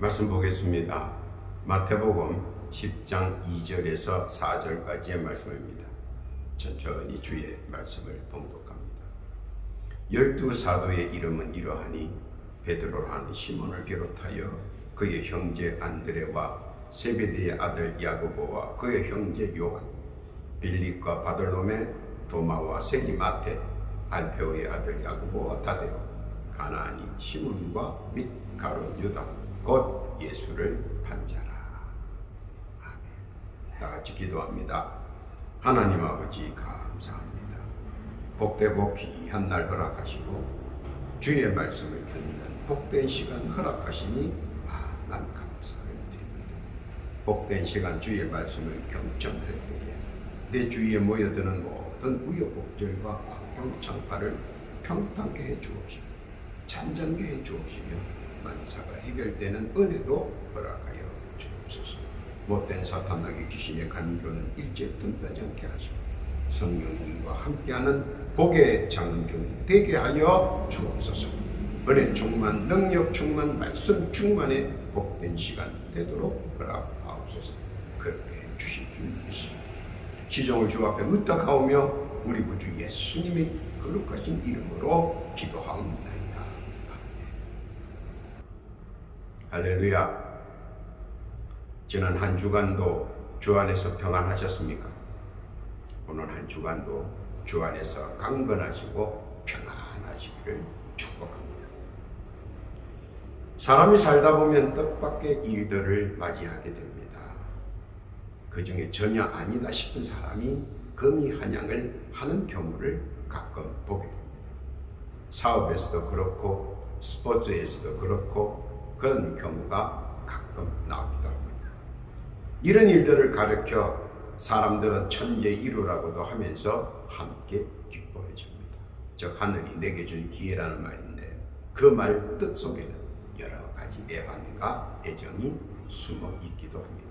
말씀 보겠습니다. 마태복음 10장 2절에서 4절까지의 말씀입니다. 천천히 주의 말씀을 봉독합니다. 12사도의 이름은 이러하니 베드로라는 시몬을 비롯하여 그의 형제 안드레와 세베대의 아들 야고보와 그의 형제 요한, 빌립과 바돌로메, 도마와 세리마테, 알페오의 아들 야고보와 다데오, 가나안인 시몬과 및 가룟 유다 곧 예수를 판 자라. 아멘. 다 같이 기도합니다. 하나님 아버지 감사합니다. 복되고 귀한 날 허락하시고 주의 말씀을 듣는 복된 시간 허락하시니 난 감사를 드립니다. 복된 시간 주의 말씀을 경청할 때에 내 주위에 모여드는 모든 우여곡절과 악경창파를 평탄케 해 주옵시고 잔잔케 해 주옵시며 만사가 해결되는 은혜도 허락하여 주옵소서. 못된 사탄에게 귀신의 간교는 일제 tum하지 않게 하시고 성령님과 함께하는 복의 장중 되게 하여 주옵소서. 은혜 충만, 능력 충만, 말씀 충만의 복된 시간 되도록 허락하옵소서. 그렇게 해주실 줄 믿습니다. 시종을 주 앞에 의탁하오며 우리 구주 예수님의 거룩하신 이름으로 기도하옵나이다. 할렐루야. 지난 한 주간도 주 안에서 평안하셨습니까? 오늘 한 주간도 주 안에서 강건하시고 평안하시기를 축복합니다. 사람이 살다 보면 뜻밖의 일들을 맞이하게 됩니다. 그 중에 전혀 아니다 싶은 사람이 금이한양을 하는 경우를 가끔 보게 됩니다. 사업에서도 그렇고 스포츠에서도 그렇고 그런 경우가 가끔 나오기도 합니다. 이런 일들을 가르쳐 사람들은 천재 이루라고도 하면서 함께 기뻐해 줍니다. 즉 하늘이 내게 준 기회라는 말인데 그 말 뜻 속에는 여러 가지 애환과 애정이 숨어 있기도 합니다.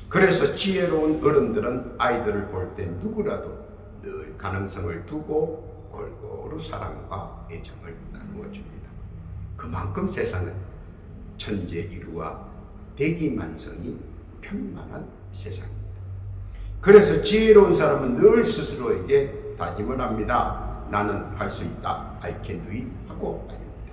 그래서 지혜로운 어른들은 아이들을 볼 때 누구라도 늘 가능성을 두고 골고루 사랑과 애정을 나누어 줍니다. 그만큼 세상은 천재 이루와 대기만성이 편만한 세상입니다. 그래서 지혜로운 사람은 늘 스스로에게 다짐을 합니다. 나는 할 수 있다. I can do it 하고 다닙니다.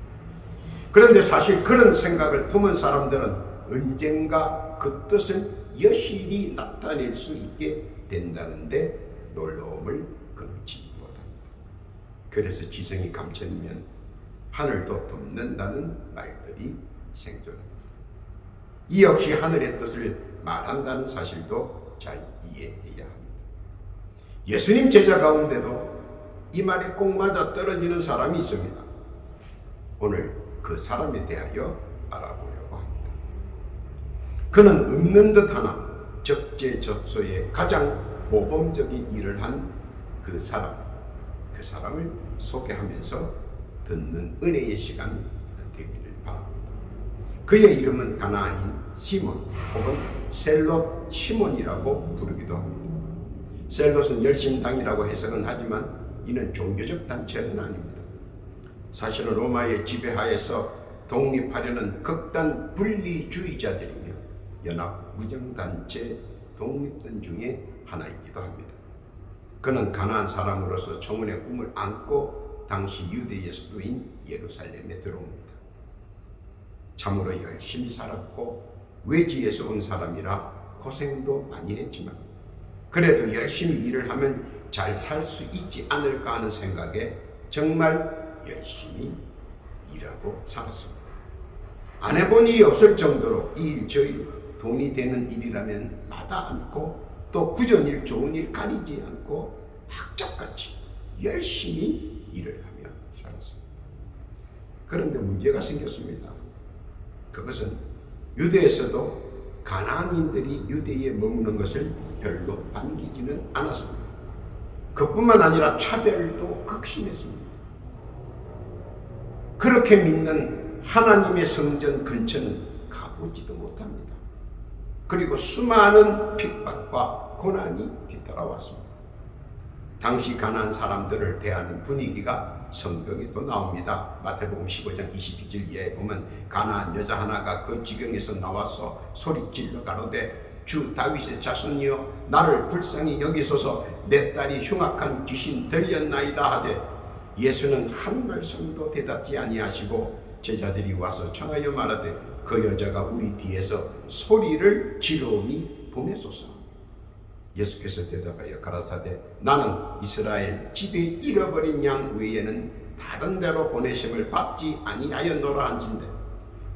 그런데 사실 그런 생각을 품은 사람들은 언젠가 그 뜻을 여실히 나타낼 수 있게 된다는데 놀라움을 금치 못합니다. 그래서 지성이 감천이면 하늘도 덮는다는 말들이 생존합니다. 이 역시 하늘의 뜻을 말한다는 사실도 잘 이해해야 합니다. 예수님 제자 가운데도 이 말에 꼭 맞아 떨어지는 사람이 있습니다. 오늘 그 사람에 대하여 알아보려고 합니다. 그는 없는 듯 하나 적재적소에 가장 모범적인 일을 한 그 사람을 소개하면서 듣는 은혜의 시간 되기를 바랍니다. 그의 이름은 가나안인 시몬 혹은 셀롯 시몬이라고 부르기도 합니다. 셀롯은 열심당이라고 해석은 하지만 이는 종교적 단체는 아닙니다. 사실은 로마의 지배하에서 독립하려는 극단 분리주의자들이며 연합 무정단체 독립군 중에 하나이기도 합니다. 그는 가나안 사람으로서 청운의 꿈을 안고 당시 유대의 수도인 예루살렘에 들어옵니다. 참으로 열심히 살았고 외지에서 온 사람이라 고생도 많이 했지만 그래도 열심히 일을 하면 잘 살 수 있지 않을까 하는 생각에 정말 열심히 일하고 살았습니다. 안 해본 일이 없을 정도로 이 일 저 일 돈이 되는 일이라면 마다 않고 또 구전일 좋은 일 가리지 않고 학자같이 열심히 일을 하며 살았습니다. 그런데 문제가 생겼습니다. 그것은 유대에서도 가나안인들이 유대에 머무는 것을 별로 반기지는 않았습니다. 그뿐만 아니라 차별도 극심했습니다. 그렇게 믿는 하나님의 성전 근처는 가보지도 못합니다. 그리고 수많은 핍박과 고난이 뒤따라왔습니다. 당시 가나안 사람들을 대하는 분위기가 성경에도 나옵니다. 마태복음 15장 22절 이하에 보면 가나안 여자 하나가 그 지경에서 나와서 소리질러 가로되 주 다윗의 자손이여 나를 불쌍히 여기소서 내 딸이 흉악한 귀신 들렸나이다 하되 예수는 한 말씀도 대답지 아니하시고 제자들이 와서 청하여 말하되 그 여자가 우리 뒤에서 소리를 지르오니 보내소서. 예수께서 대답하여 가라사대 나는 이스라엘 집에 잃어버린 양 외에는 다른 데로 보내심을 받지 아니하였노라 한진대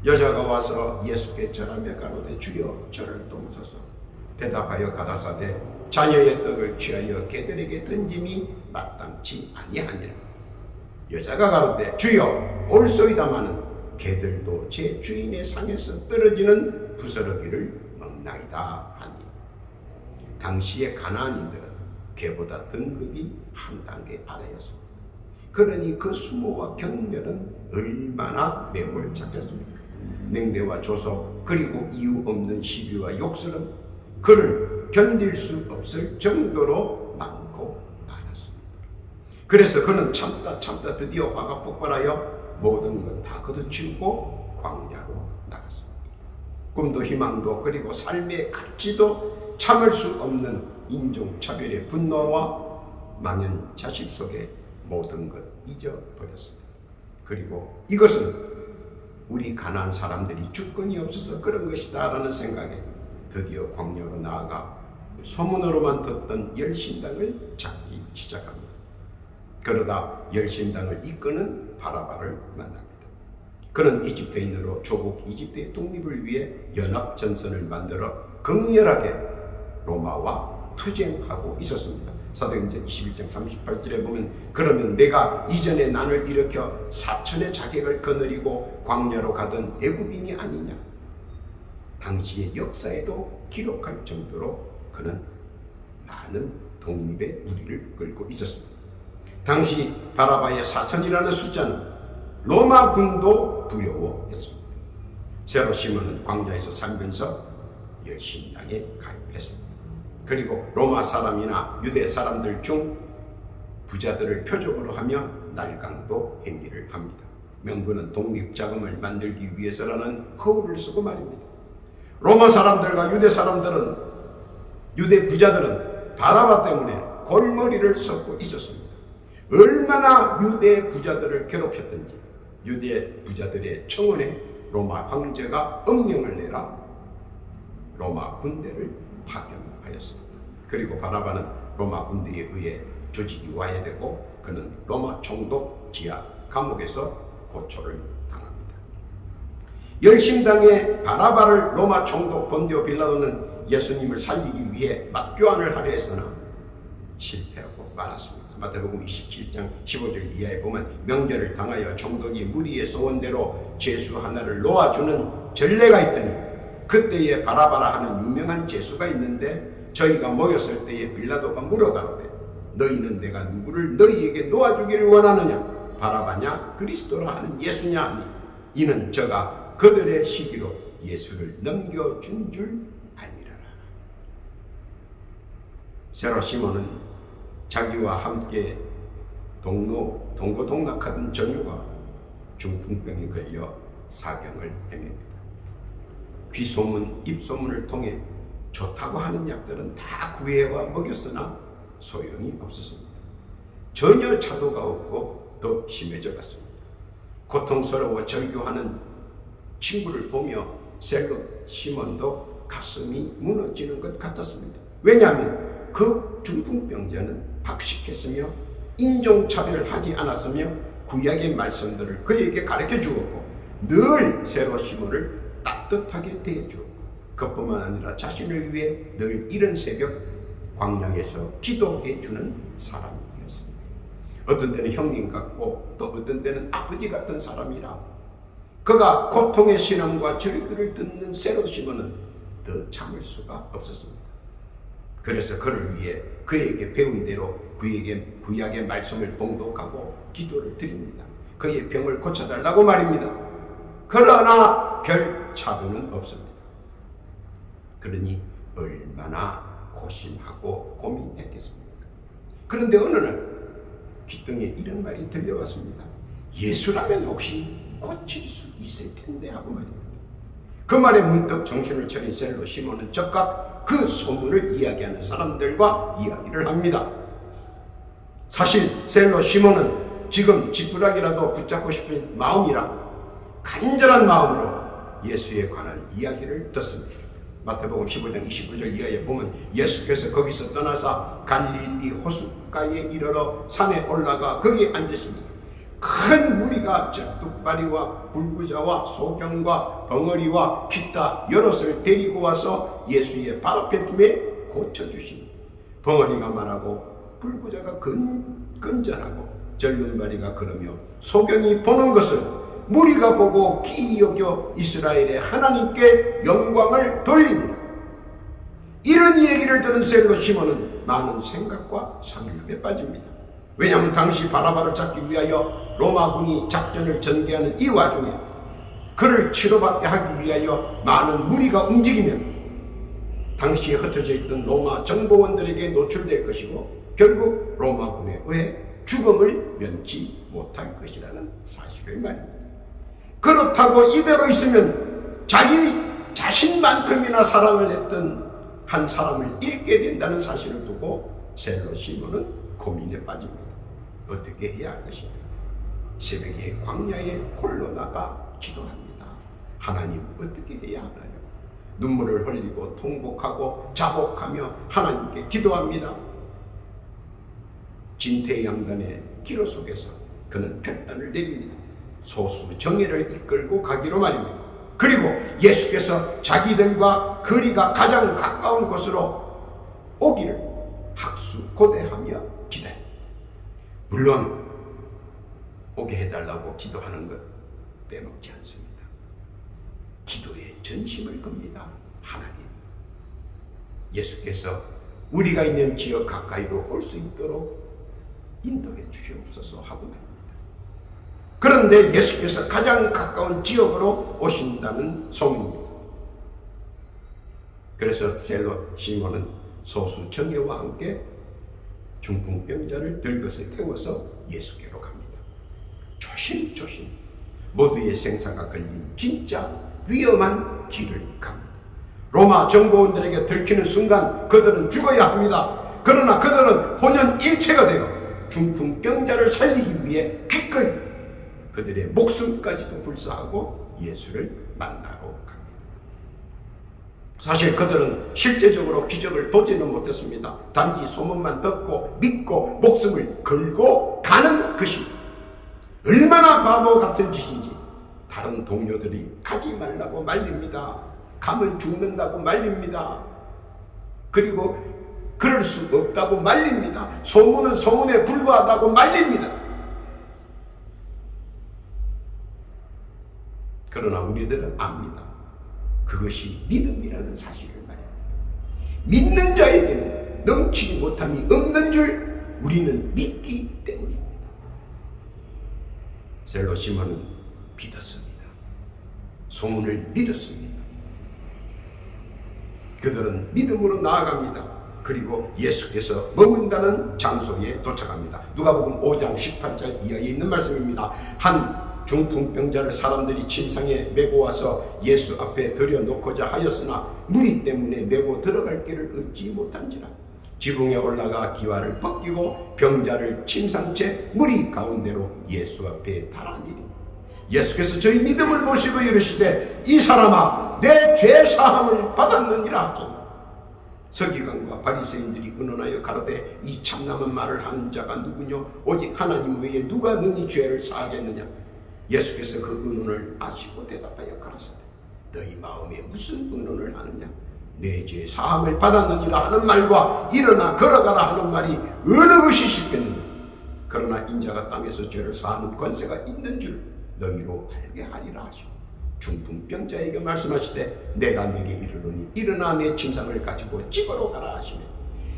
여자가 와서 예수께 절하며 가로되 주여 저를 도우소서. 대답하여 가라사대 자녀의 떡을 취하여 개들에게 던짐이 마땅치 아니하니라. 여자가 가로되 주여 옳소이다마는 개들도 제 주인의 상에서 떨어지는 부스러기를 먹나이다 하니 당시의 가나안인들은 개보다 등급이 한 단계 아래였습니다. 그러니 그 수모와 경멸은 얼마나 매몰찼겠습니까? 냉대와 조소 그리고 이유 없는 시비와 욕설은 그를 견딜 수 없을 정도로 많고 많았습니다. 그래서 그는 참다 드디어 화가 폭발하여 모든 것 다 걷어치우고 광야로 나갔습니다. 꿈도 희망도 그리고 삶의 가치도 참을 수 없는 인종차별의 분노와 망연자실 속에 모든 것 잊어버렸습니다. 그리고 이것은 우리 가난한 사람들이 주권이 없어서 그런 것이다 라는 생각에 드디어 광야로 나아가 소문으로만 듣던 열심당을 찾기 시작합니다. 그러다 열심당을 이끄는 바라바를 만납니다. 그는 이집트인으로 조국 이집트의 독립을 위해 연합전선을 만들어 극렬하게 로마와 투쟁하고 있었습니다. 사도행전 21장 38절에 보면 그러면 내가 이전에 난을 일으켜 사천의 자객을 거느리고 광야로 가던 애굽인이 아니냐. 당시의 역사에도 기록할 정도로 그는 많은 독립의 무리를 끌고 있었습니다. 당시 바라바의 4천이라는 숫자는 로마 군도 두려워했습니다. 새로 시몬은 광야에서 살면서 열심당에 가입했습니다. 그리고 로마 사람이나 유대 사람들 중 부자들을 표적으로 하며 날강도 행위를 합니다. 명분은 독립자금을 만들기 위해서라는 허울을 쓰고 말입니다. 로마 사람들과 유대 부자들은 바라바 때문에 골머리를 썩고 있었습니다. 얼마나 유대 부자들을 괴롭혔던지 유대 부자들의 청원에 로마 황제가 엄명을 내라 로마 군대를 파견하였습니다. 그리고 바나바는 로마 군대에 의해 조직이 와해되고 그는 로마 총독 지하 감옥에서 고초를 당합니다. 열심당의 바나바를 로마 총독 본디오 빌라도는 예수님을 살리기 위해 맞교환을 하려 했으나 실패하고 말았습니다. 마태복음 27장 15절 이하에 보면 명절을 당하여 총독이 무리의 소원대로 제수 하나를 놓아주는 전례가 있더니 그때에 바라바라 하는 유명한 제수가 있는데 저희가 모였을 때에 빌라도가 물어가로되 너희는 내가 누구를 너희에게 놓아주기를 원하느냐 바라바냐 그리스도라 하는 예수냐 하니 이는 저가 그들의 시기로 예수를 넘겨준 줄 알미라라. 새로 시몬은 자기와 함께 동고동락하던 정유가 중풍병에 걸려 사경을 헤맵니다. 귀소문, 입소문을 통해 좋다고 하는 약들은 다 구해와 먹였으나 소용이 없었습니다. 전혀 차도가 없고 더 심해져 갔습니다. 고통스러워 절규하는 친구를 보며 셀롯 시몬도 가슴이 무너지는 것 같았습니다. 왜냐하면 그 중풍병자는 박식했으며 인종차별하지 않았으며 구약의 말씀들을 그에게 가르쳐 주었고 늘 새로 시몬을 따뜻하게 대해주었고 그뿐만 아니라 자신을 위해 늘 이른 새벽 광야에서 기도해 주는 사람이었습니다. 어떤 때는 형님 같고 또 어떤 때는 아버지 같은 사람이라 그가 고통의 신앙과 절규를 듣는 새로 시몬은 더 참을 수가 없었습니다. 그래서 그를 위해 그에게 배운 대로 구약의 말씀을 봉독하고 기도를 드립니다. 그의 병을 고쳐달라고 말입니다. 그러나 별 차도는 없습니다. 그러니 얼마나 고심하고 고민했겠습니까? 그런데 어느 날 귀등에 이런 말이 들려왔습니다. 예수라면 혹시 고칠 수 있을 텐데 하고 말입니다. 그 말에 문득 정신을 차린 셀로 시몬은 즉각 그 소문을 이야기하는 사람들과 이야기를 합니다. 사실 셀로 시몬은 지금 지푸라기라도 붙잡고 싶은 마음이라 간절한 마음으로 예수에 관한 이야기를 듣습니다. 마태복음 15장 29절 이하에 보면 예수께서 거기서 떠나사 갈릴리 호숫가에 이르러 산에 올라가 거기에 앉으시니 큰 무리가 젖뚝발이와 불구자와 소경과 벙어리와 기타 여럿을 데리고 와서 예수의 발 앞에 두매 고쳐주시니 벙어리가 말하고 불구자가 건전하고 절름발이가 걸으며 소경이 보는 것을 무리가 보고 기이 여겨 이스라엘의 하나님께 영광을 돌리니라. 이런 얘기를 들은 셀로 시몬은 많은 생각과 상념에 빠집니다. 왜냐하면 당시 바라바를 잡기 위하여 로마군이 작전을 전개하는 이 와중에 그를 치료받게 하기 위하여 많은 무리가 움직이면 당시에 흩어져 있던 로마 정보원들에게 노출될 것이고 결국 로마군에 의해 죽음을 면치 못할 것이라는 사실을 말입니다. 그렇다고 이대로 있으면 자신만큼이나 사랑을 했던 한 사람을 잃게 된다는 사실을 두고 셀로 시몬은 고민에 빠집니다. 어떻게 해야 할 것인가? 새벽에 광야에 홀로 나가 기도합니다. 하나님 어떻게 해야 하나요? 눈물을 흘리고 통곡하고 자복하며 하나님께 기도합니다. 진퇴양단의 기로 속에서 그는 결단을 내립니다. 소수 정예를 이끌고 가기로 말입니다. 그리고 예수께서 자기들과 거리가 가장 가까운 곳으로 오기를 학수고대하며 기다립니다. 물론 오게 해달라고 기도하는 것 빼먹지 않습니다. 기도에 전심을 겁니다. 하나님, 예수께서 우리가 있는 지역 가까이로 올 수 있도록 인도해 주시옵소서 하고 말입니다. 그런데 예수께서 가장 가까운 지역으로 오신다는 소문입니다. 그래서 셀로 시몬은 소수 정예와 함께 중풍병자를 들것에 태워서 예수께로 갑니다. 조심조심 모두의 생사가 걸린 진짜 위험한 길을 갑니다. 로마 정보원들에게 들키는 순간 그들은 죽어야 합니다. 그러나 그들은 혼연일체가 되어 중풍병자를 살리기 위해 기꺼이 그들의 목숨까지도 불사하고 예수를 만나러 갑니다. 사실 그들은 실제적으로 기적을 보지는 못했습니다. 단지 소문만 듣고 믿고 목숨을 걸고 가는 것입니다. 얼마나 바보 같은 짓인지 다른 동료들이 가지 말라고 말립니다. 가면 죽는다고 말립니다. 그리고 그럴 수 없다고 말립니다. 소문은 소문에 불과하다고 말립니다. 그러나 우리들은 압니다. 그것이 믿음이라는 사실을 말입니다. 믿는 자에게는 넘치지 못함이 없는 줄 우리는 믿기 때문입니다. 셀로 시몬은 믿었습니다. 소문을 믿었습니다. 그들은 믿음으로 나아갑니다. 그리고 예수께서 머문다는 장소에 도착합니다. 누가복음 5장 18절 이하에 있는 말씀입니다. 한 중풍병자를 사람들이 침상에 메고 와서 예수 앞에 들여놓고자 하였으나 무리 때문에 메고 들어갈 길을 얻지 못한지라 지붕에 올라가 기와를 벗기고 병자를 침상채 무리 가운데로 예수 앞에 달아니리. 예수께서 저희 믿음을 보시고 이르시되 이 사람아 내 죄 사함을 받았느니라 하시니 서기관과 바리새인들이 의논하여 가로되 이 참남한 말을 하는 자가 누구뇨? 오직 하나님 외에 누가 능히 죄를 사하겠느냐? 예수께서 그 의논을 아시고 대답하여 가라사대 너희 마음에 무슨 의논을 하느냐? 내 죄 사함을 받았느니라 하는 말과 일어나 걸어가라 하는 말이 어느 것이 쉽겠느냐? 그러나 인자가 땅에서 죄를 사하는 권세가 있는 줄 너희로 알게 하리라 하시고 중풍병자에게 말씀하시되 내가 네게 이르노니 일어나 내 침상을 가지고 집으로 가라 하시며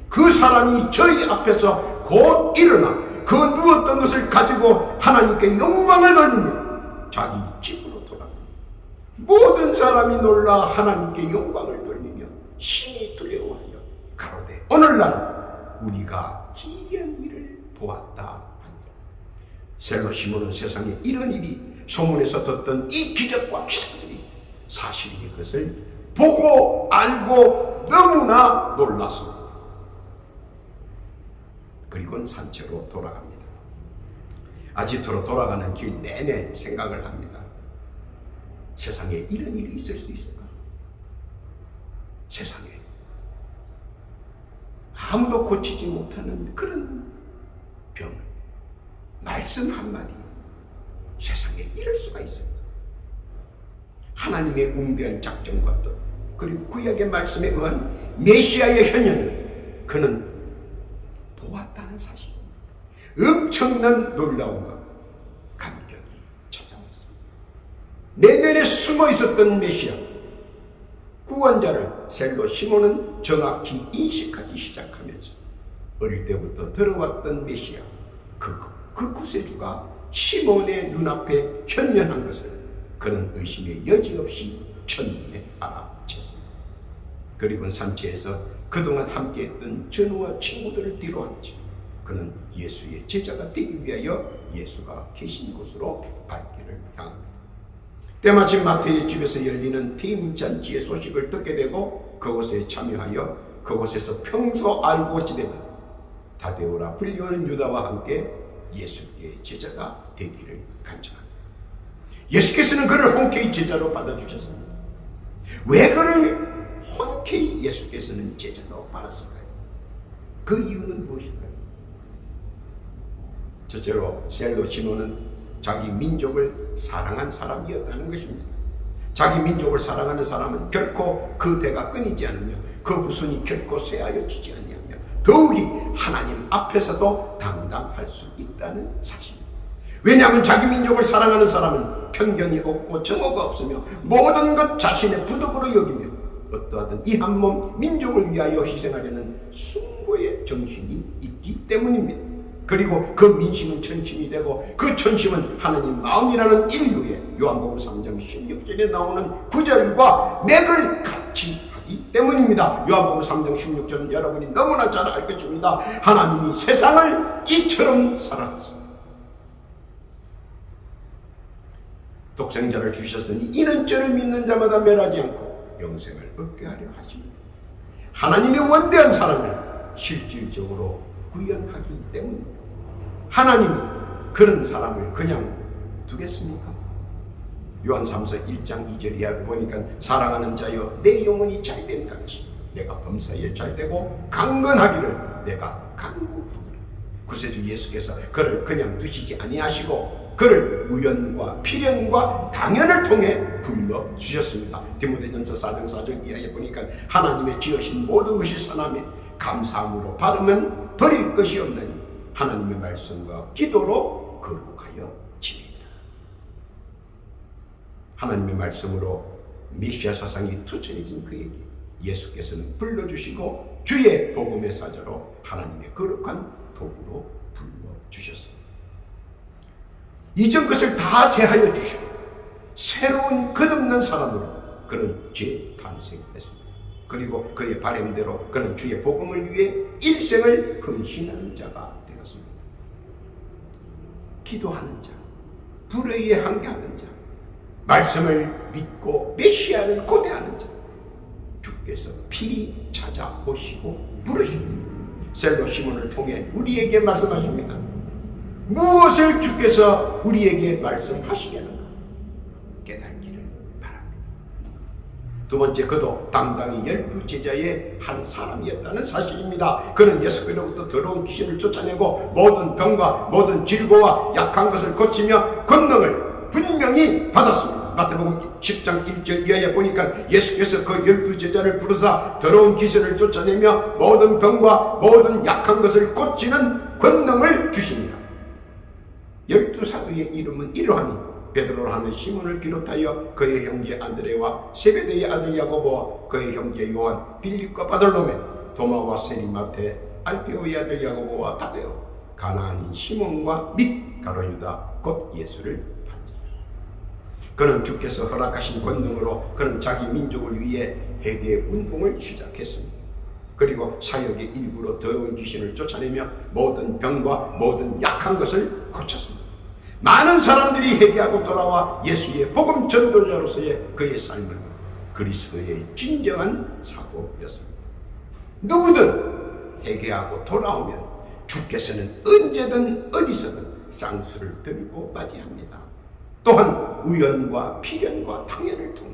그 사람이 저희 앞에서 곧 일어나 그 누웠던 것을 가지고 하나님께 영광을 돌리며 자기 집으로 돌아갑니다. 모든 사람이 놀라 하나님께 영광을 돌리며 심히 두려워하여 가로되 오늘날 우리가 기이한 일을 보았다 하니라. 셀로 시몬은 세상에 이런 일이 소문에서 듣던 이 기적과 기사들이 사실인 것을 보고 알고 너무나 놀랐습니다. 그리고는 산채로 돌아갑니다. 아지트로 돌아가는 길 내내 생각을 합니다. 세상에 이런 일이 있을 수 있을까? 세상에 아무도 고치지 못하는 그런 병은 말씀 한마디 세상에 이럴 수가 있을까? 하나님의 웅대한 작정과 뜻 그리고 구약의 말씀에 의한 메시아의 현현을 그는 보았다는 사실, 엄청난 놀라움과 감격이 찾아왔습니다. 내면에 숨어 있었던 메시아 구원자를 셀로 시몬은 정확히 인식하기 시작하면서 어릴 때부터 들어왔던 메시아 그 구세주가 시몬의 눈앞에 현현한 것을 그는 의심의 여지 없이 첫눈에 알아챘습니다. 그리고 산지에서 그동안 함께했던 전우와 친구들을 뒤로하지 그는 예수의 제자가 되기 위하여 예수가 계신 곳으로 발길을 향합니다. 때마침 마태의 집에서 열리는 팀잔치의 소식을 듣게 되고 그곳에 참여하여 그곳에서 평소 알고 지내던 다데오라 불리우는 유다와 함께 예수의 제자가 되기를 간청합니다. 예수께서는 그를 흔쾌히 제자로 받아주셨습니다. 왜 그를 흔쾌히 예수께서는 제자로 받았을까요? 그 이유는 무엇일까요? 첫째로 셀로 시몬은 자기 민족을 사랑한 사람이었다는 것입니다. 자기 민족을 사랑하는 사람은 결코 그 대가 끊이지 않으며 그 후손이 결코 쇠하여지지 아니하며 더욱이 하나님 앞에서도 당당할 수 있다는 사실입니다. 왜냐하면 자기 민족을 사랑하는 사람은 편견이 없고 정오가 없으며 모든 것 자신의 부덕으로 여기며 어떠하든 이 한 몸 민족을 위하여 희생하려는 숭고의 정신이 있기 때문입니다. 그리고 그 민심은 천심이 되고 그 천심은 하나님 마음이라는 인류의 요한복음 3장 16절에 나오는 구절과 맥을 같이 하기 때문입니다. 요한복음 3장 16절은 여러분이 너무나 잘 알 것입니다. 하나님이 세상을 이처럼 사랑하셨습니다. 독생자를 주셨으니 이는 저를 믿는 자마다 멸하지 않고 영생을 얻게 하려 하십니다. 하나님의 원대한 사랑을 실질적으로 구현하기 때문입니다. 하나님이 그런 사람을 그냥 두겠습니까? 요한 3서 1장 2절에 보니까 사랑하는 자여 내 영혼이 잘된 같이 내가 범사에 잘되고 강건하기를 내가 간구하노라. 구세주 예수께서 그를 그냥 두시지 아니하시고 그를 우연과 필연과 당연을 통해 불러주셨습니다. 디모데전서 4장 4절 이하에 보니까 하나님의 지으신 모든 것이 선함에 감사함으로 받으면 버릴 것이 없나니 하나님의 말씀과 기도로 거룩하여 지내라. 하나님의 말씀으로 메시아 사상이 투철해진 그에게 예수께서는 불러주시고 주의 복음의 사자로 하나님의 거룩한 도구로 불러주셨습니다. 이전 것을 다 제하여 주시고 새로운 끝없는 사람으로 그는 재탄생했습니다. 그리고 그의 바램대로 그는 주의 복음을 위해 일생을 헌신하는 자가 되었습니다. 기도하는 자, 불의에 항대하는 자, 말씀을 믿고 메시아를 고대하는 자, 주께서 필히 찾아오시고 부르십니다. 셀로 시몬을 통해 우리에게 말씀하십니다. 무엇을 주께서 우리에게 말씀하시려는가 깨닫기를 바랍니다. 두 번째, 그도 당당히 12제자의 한 사람이었다는 사실입니다. 그는 예수께로부터 더러운 귀신을 쫓아내고 모든 병과 모든 질고와 약한 것을 고치며 권능을 분명히 받았습니다. 마태복음 10장 1절 이하에 보니까 예수께서 그 12제자를 부르사 더러운 귀신을 쫓아내며 모든 병과 모든 약한 것을 고치는 권능을 주십니다. 12사도의 이름은 이러하니 베드로라 하는 시몬을 비롯하여 그의 형제 안드레와 세베대의 아들 야고보와 그의 형제 요한, 빌립과 바돌로메, 도마와 세리마테, 알페오의 아들 야고보와 다데오, 가나안인 시몬과 및 가룟 유다 곧 예수를 반지라. 그는 주께서 허락하신 권능으로 그는 자기 민족을 위해 회개 운동을 시작했습니다. 그리고 사역의 일부로 더러운 귀신을 쫓아내며 모든 병과 모든 약한 것을 고쳤습니다. 많은 사람들이 회개하고 돌아와 예수의 복음 전도자로서의 그의 삶은 그리스도의 진정한 사도였습니다. 누구든 회개하고 돌아오면 주께서는 언제든 어디서든 쌍수를 들고 맞이합니다. 또한 우연과 필연과 당연을 통해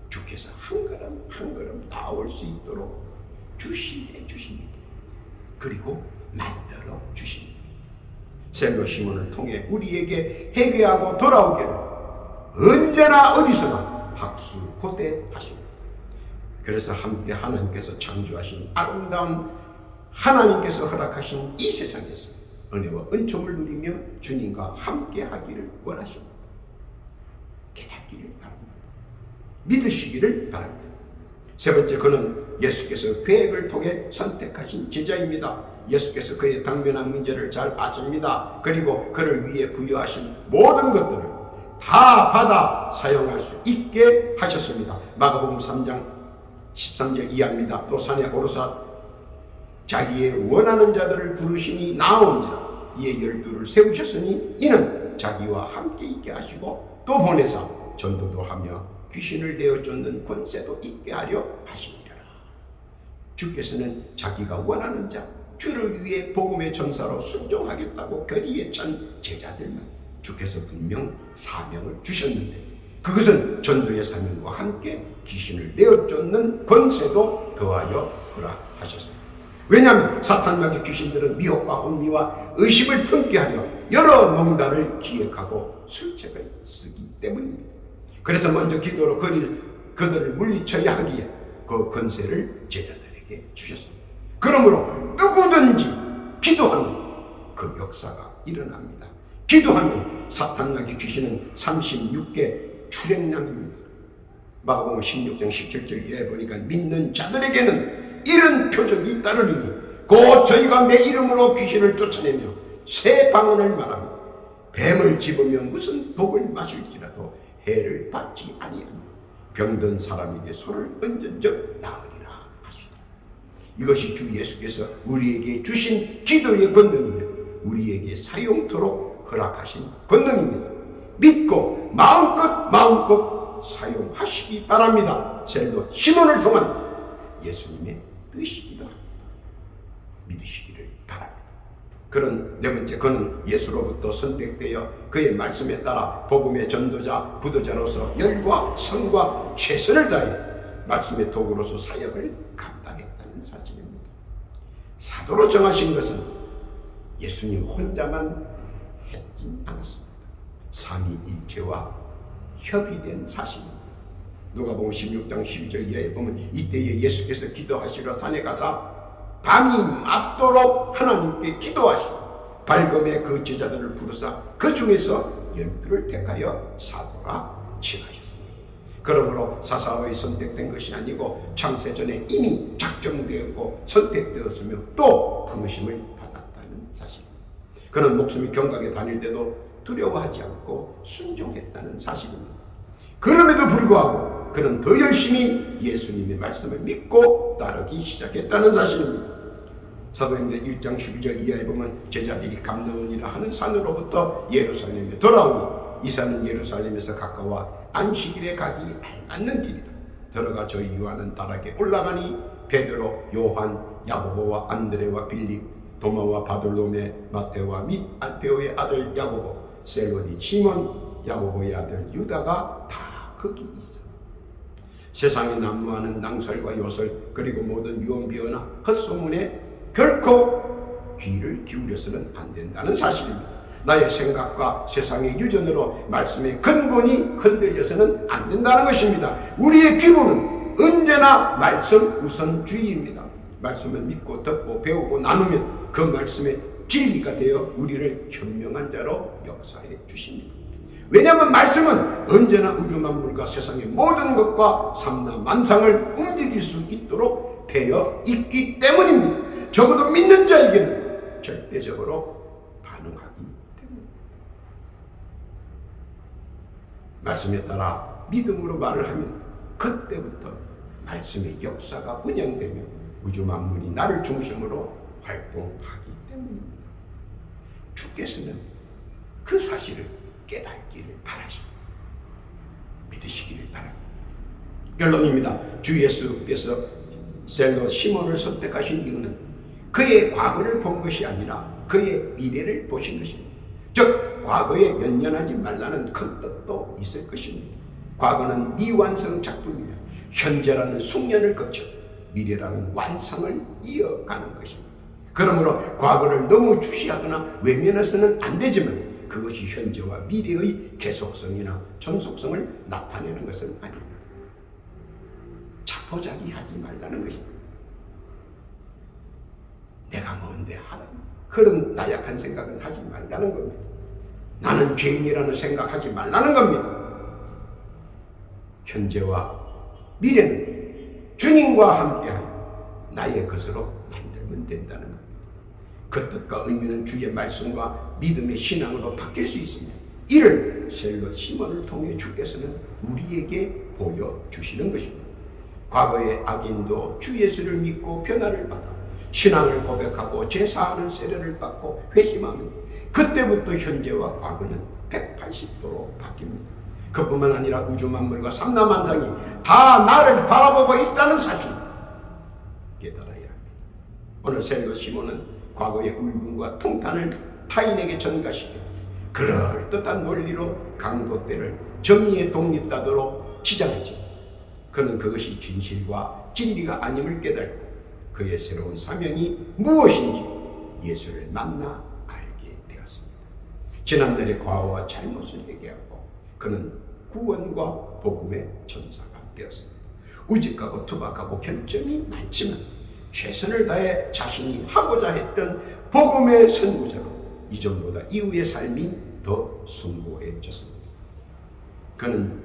주께서 한 걸음 한 걸음 나올 수 있도록 주시해 주십니다. 그리고 만들어 주십니다. 셀로 시몬을 통해 우리에게 회개하고 돌아오기를 언제나 어디서나 학수고대하십니다. 그래서 함께 하나님께서 창조하신 아름다운 하나님께서 허락하신 이 세상에서 은혜와 은총을 누리며 주님과 함께 하기를 원하십니다. 깨닫기를 바랍니다. 믿으시기를 바랍니다. 세 번째, 그는 예수께서 계획을 통해 선택하신 제자입니다. 예수께서 그의 당면한 문제를 잘 아십니다. 그리고 그를 위해 부여하신 모든 것들을 다 받아 사용할 수 있게 하셨습니다. 마가복음 3장 13절 이하입니다. 또 산에 오르사 자기의 원하는 자들을 부르시니 나온지라. 이에 12를 세우셨으니 이는 자기와 함께 있게 하시고 또 보내사 전도도 하며 귀신을 내어쫓는 권세도 있게 하려 하시니라. 주께서는 자기가 원하는 자, 주를 위해 복음의 전사로 순종하겠다고 결의에 찬 제자들만 주께서 분명 사명을 주셨는데, 그것은 전도의 사명과 함께 귀신을 내어쫓는 권세도 더하여 허락하셨습니다. 왜냐하면 사탄마귀 귀신들은 미혹과 혼미와 의심을 품게 하여 여러 농단을 기획하고 술책을 쓰기 때문입니다. 그래서 먼저 기도로 그들을 물리쳐야 하기에 그 권세를 제자들에게 주셨습니다. 그러므로 누구든지 기도하면 그 역사가 일어납니다. 기도하면 사탄마귀 귀신은 36개 출행량입니다. 마가복음 16장 17절 이하에 보니까 믿는 자들에게는 이런 표적이 따르리니 곧 저희가 내 이름으로 귀신을 쫓아내며 새 방언을 말하며 뱀을 집으며 무슨 독을 마실지라도 해를 받지 아니하며 병든 사람에게 손을 얹은 적 나으리라 하시더라. 이것이 주 예수께서 우리에게 주신 기도의 권능이며 우리에게 사용토록 허락하신 권능입니다. 믿고 마음껏 사용하시기 바랍니다. 셀로 시몬을 통한 예수님의 뜻이기도 합니다. 믿으시기를 바랍니다. 그런 네 번째, 그는 예수로부터 선택되어 그의 말씀에 따라 복음의 전도자, 구도자로서 열과 성과 최선을 다해 말씀의 도구로서 사역을 감당했다는 사실입니다. 사도로 정하신 것은 예수님 혼자만 했지 않았습니다. 삼위일체와 협의된 사실입니다. 누가복음 16장 12절 이하에 보면 이때에 예수께서 기도하시러 산에 가사 밤이 맞도록 하나님께 기도하시고 발검에 그 제자들을 부르사 그 중에서 12를 택하여 사도라 칭하셨습니다. 그러므로 사사로이 선택된 것이 아니고 창세전에 이미 작정되었고 선택되었으며 또 부르심을 받았다는 사실입니다. 그는 목숨이 경각에 다닐 때도 두려워하지 않고 순종했다는 사실입니다. 그럼에도 불구하고 그는 더 열심히 예수님의 말씀을 믿고 따르기 시작했다는 사실입니다. 사도행전 1장 12절 이하에 보면 제자들이 감람원이라 하는 산으로부터 예루살렘에 돌아오니 이 산은 예루살렘에서 가까워 안식일에 가기 알맞는 길이라. 들어가 저희 요한은 따라게 올라가니 베드로, 요한, 야고보와 안드레와 빌립, 도마와 바돌로메, 마테오와 및 알페오의 아들 야고보, 셀로디 시몬, 야고보의 아들 유다가 다 거기 있어. 세상에 난무하는 낭설과 요설 그리고 모든 유언비어나 헛소문에 결코 귀를 기울여서는 안 된다는 사실입니다. 나의 생각과 세상의 유전으로 말씀의 근본이 흔들려서는 안 된다는 것입니다. 우리의 기본은 언제나 말씀 우선주의입니다. 말씀을 믿고 듣고 배우고 나누면 그 말씀의 진리가 되어 우리를 현명한 자로 역사해 주십니다. 왜냐하면 말씀은 언제나 우주 만물과 세상의 모든 것과 삼라 만상을 움직일 수 있도록 되어 있기 때문입니다. 적어도 믿는 자에게는 절대적으로 반응하기 때문입니다. 말씀에 따라 믿음으로 말을 하면 그때부터 말씀의 역사가 운영되며 우주 만물이 나를 중심으로 활동하기 때문입니다. 주께서는 그 사실을 깨닫기를 바라십니다. 믿으시기를 바랍니다. 결론입니다. 주 예수께서 셀롯 시몬을 선택하신 이유는 그의 과거를 본 것이 아니라 그의 미래를 보신 것입니다. 즉 과거에 연연하지 말라는 큰 뜻도 있을 것입니다. 과거는 미완성 작품이며 현재라는 숙련을 거쳐 미래라는 완성을 이어가는 것입니다. 그러므로 과거를 너무 주시하거나 외면해서는 안 되지만 그것이 현재와 미래의 계속성이나 전속성을 나타내는 것은 아닙니다. 자포자기 하지 말라는 것입니다. 내가 뭔데 하라, 그런 나약한 생각은 하지 말라는 겁니다. 나는 죄인이라는 생각하지 말라는 겁니다. 현재와 미래는 주님과 함께하여 나의 것으로 만들면 된다는 겁니다. 그 뜻과 의미는 주의 말씀과 믿음의 신앙으로 바뀔 수 있으며 이를 셀롯 시몬을 통해 주께서는 우리에게 보여주시는 것입니다. 과거의 악인도 주 예수를 믿고 변화를 받아 신앙을 고백하고 제사하는 세례를 받고 회심하면 그때부터 현재와 과거는 180도로 바뀝니다. 그뿐만 아니라 우주 만물과 삼라만상이 다 나를 바라보고 있다는 사실 깨달아야 합니다. 오늘 셀롯 시몬은 과거의 울분과 통탄을 타인에게 전가시켜 그럴듯한 논리로 강도대를 정의의 독립다도로 치장했지. 그는 그것이 진실과 진리가 아님을 깨달고 그의 새로운 사명이 무엇인지 예수를 만나 알게 되었습니다. 지난날의 과오와 잘못을 회개하고 그는 구원과 복음의 전사가 되었습니다. 우직하고 투박하고 결점이 많지만 최선을 다해 자신이 하고자 했던 복음의 선구자로 이전보다 이후의 삶이 더 숭고해졌습니다. 그는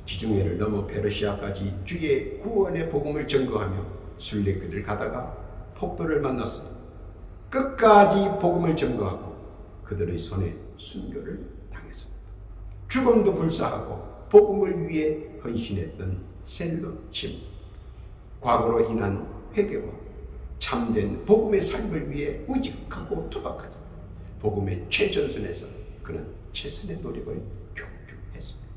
지중해를 넘어 페르시아까지 주의 구원의 복음을 증거하며 순례길을 가다가 폭도를 만났습니다. 끝까지 복음을 증거하고 그들의 손에 순교를 당했습니다. 죽음도 불사하고 복음을 위해 헌신했던 셀롯 시몬. 과거로 인한 회개와 참된 복음의 삶을 위해 우직하고 투박하지 복음의 최전선에서 그는 최선의 노력을 경주했습니다.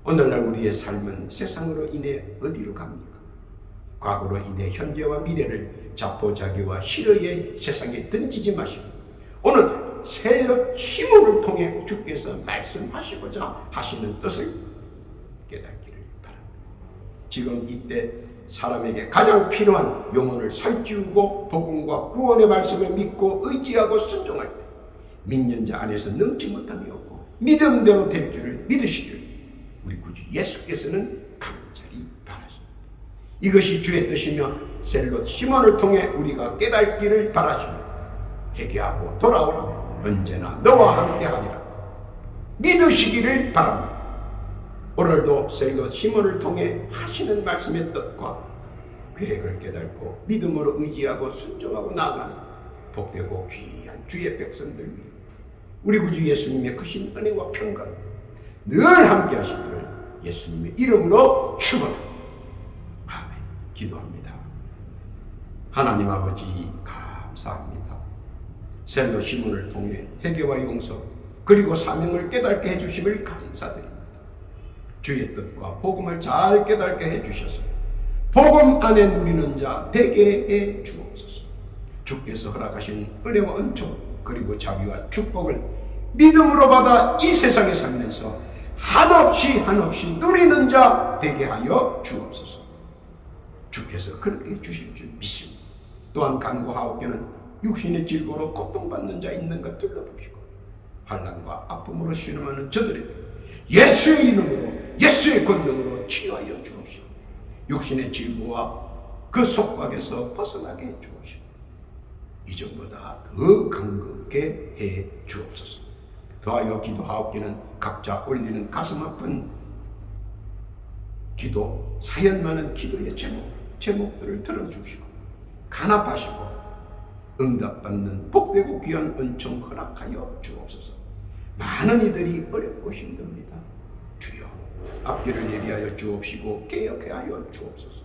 오늘날 우리의 삶은 세상으로 인해 어디로 갑니까? 과거로 인해 현재와 미래를 자포자기와 실의의 세상에 던지지 마시고 오늘 셀롯 시몬을 통해 주께서 말씀하시고자 하시는 뜻을 깨닫기를 바랍니다. 지금 이때 사람에게 가장 필요한 영혼을 살찌우고 복음과 구원의 말씀을 믿고 의지하고 순종할 때 믿는 자 안에서 능치 못함이 없고 믿음대로 될 줄을 믿으시길 우리 구주 예수께서는 간절히 바라십니다. 이것이 주의 뜻이며 셀롯 시몬을 통해 우리가 깨닫기를 바라십니다. 회개하고 돌아오라. 언제나 너와 함께하리라. 믿으시기를 바랍니다. 오늘도 셀롯 시몬을 통해 하시는 말씀의 뜻과 계획을 깨닫고 믿음으로 의지하고 순종하고 나아가는 복되고 귀한 주의 백성들 위해 우리 구주 예수님의 크신 은혜와 평강 늘 함께 하시기를 예수님의 이름으로 축원합니다. 아멘. 기도합니다. 하나님 아버지 감사합니다. 셀롯 시몬을 통해 회개와 용서 그리고 사명을 깨닫게 해주심을 감사드립니다. 주의 뜻과 복음을 잘 깨닫게 해주셔서 복음 안에 누리는 자 되게 해 주옵소서. 주께서 허락하신 은혜와 은총 그리고 자비와 축복을 믿음으로 받아 이 세상에 살면서 한없이 누리는 자 되게 하여 주옵소서. 주께서 그렇게 해주실 줄 믿습니다. 또한 간구하옵기는 육신의 질고로 고통받는 자 있는가 둘러보시고 환난과 아픔으로 신음하는 저들에게 예수의 이름으로 예수의 권능으로 치유하여 주옵시고 육신의 질고와 그 속박에서 벗어나게 해 주옵시고 이전보다 더 강건케 해 주옵소서. 더하여 기도하옵기는 각자 올리는 가슴 아픈 기도 사연 많은 기도의 제목들을 들어주시고 간합하시고 응답받는 복되고 귀한 은총 허락하여 주옵소서. 많은 이들이 어렵고 힘듭니다. 주여 앞길을 예비하여 주옵시고 깨어게 하여 주옵소서.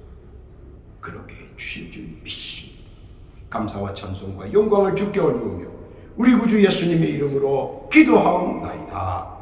그렇게 주실 줄 믿습니다. 감사와 찬송과 영광을 주께 올리우며 우리 구주 예수님의 이름으로 기도하옵나이다.